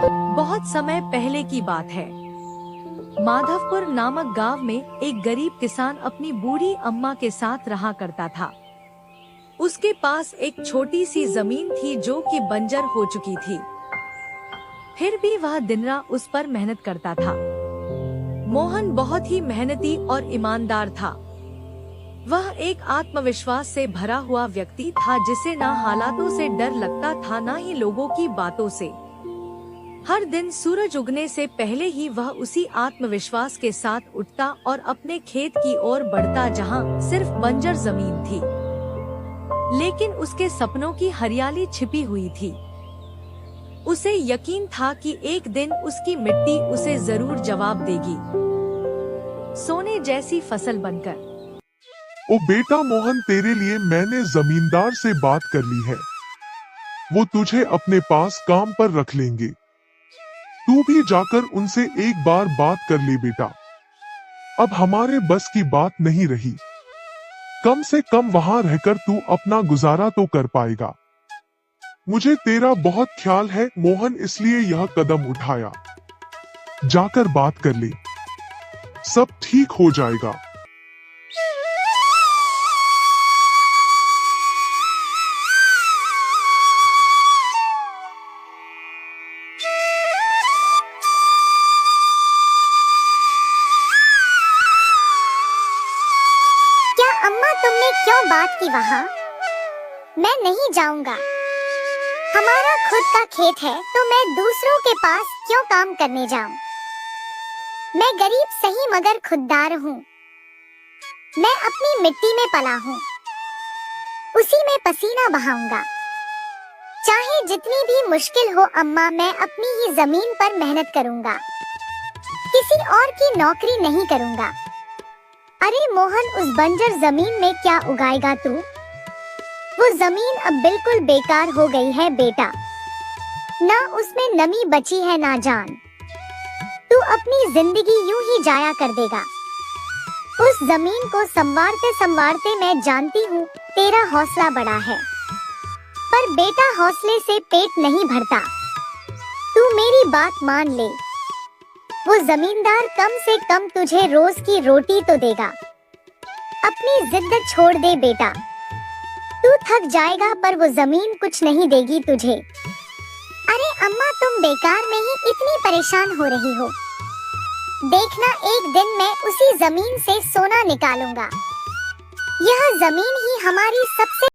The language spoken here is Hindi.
बहुत समय पहले की बात है। माधवपुर नामक गांव में एक गरीब किसान अपनी बूढ़ी अम्मा के साथ रहा करता था। उसके पास एक छोटी सी जमीन थी जो कि बंजर हो चुकी थी। फिर भी वह दिन रात उस पर मेहनत करता था। मोहन बहुत ही मेहनती और ईमानदार था। वह एक आत्मविश्वास से भरा हुआ व्यक्ति था जिसे ना हालातों से डर लगता था ना ही लोगों की बातों से। हर दिन सूरज उगने से पहले ही वह उसी आत्मविश्वास के साथ उठता और अपने खेत की ओर बढ़ता जहां सिर्फ बंजर जमीन थी, लेकिन उसके सपनों की हरियाली छिपी हुई थी। उसे यकीन था कि एक दिन उसकी मिट्टी उसे जरूर जवाब देगी, सोने जैसी फसल बनकर। ओ बेटा मोहन, तेरे लिए मैंने जमींदार से बात कर ली है। वो तुझे अपने पास काम पर रख लेंगे। तू भी जाकर उनसे एक बार बात कर ले बेटा। अब हमारे बस की बात नहीं रही। कम से कम वहां रहकर तू अपना गुजारा तो कर पाएगा। मुझे तेरा बहुत ख्याल है मोहन, इसलिए यह कदम उठाया। जाकर बात कर ले, सब ठीक हो जाएगा। क्या अम्मा, तुमने क्यों बात की वहाँ? मैं नहीं जाऊंगा। हमारा खुद का खेत है तो मैं दूसरों के पास क्यों काम करने जाऊं? मैं गरीब सही मगर खुददार हूँ। मैं अपनी मिट्टी में पला हूँ, उसी में पसीना बहाऊंगा। चाहे जितनी भी मुश्किल हो अम्मा, मैं अपनी ही जमीन पर मेहनत करूंगा, किसी और की नौकरी नहीं करूंगा। अरे मोहन, उस बंजर जमीन में क्या उगाएगा तू? वो जमीन अब बिल्कुल बेकार हो गई है बेटा। ना उसमें नमी बची है ना जान। तू अपनी जिंदगी यूं ही जाया कर देगा। उस जमीन को संवारते संवारते मैं जानती हूँ तेरा हौसला बड़ा है, पर बेटा हौसले से पेट नहीं भरता। तू मेरी बात मान ले। वो जमींदार कम से कम तुझे रोज की रोटी तो देगा। अपनी जिद छोड़ दे बेटा। तू थक जाएगा पर वो जमीन कुछ नहीं देगी तुझे। अरे अम्मा, तुम बेकार में ही इतनी परेशान हो रही हो। देखना, एक दिन मैं उसी जमीन से सोना निकालूंगा। यह जमीन ही हमारी सबसे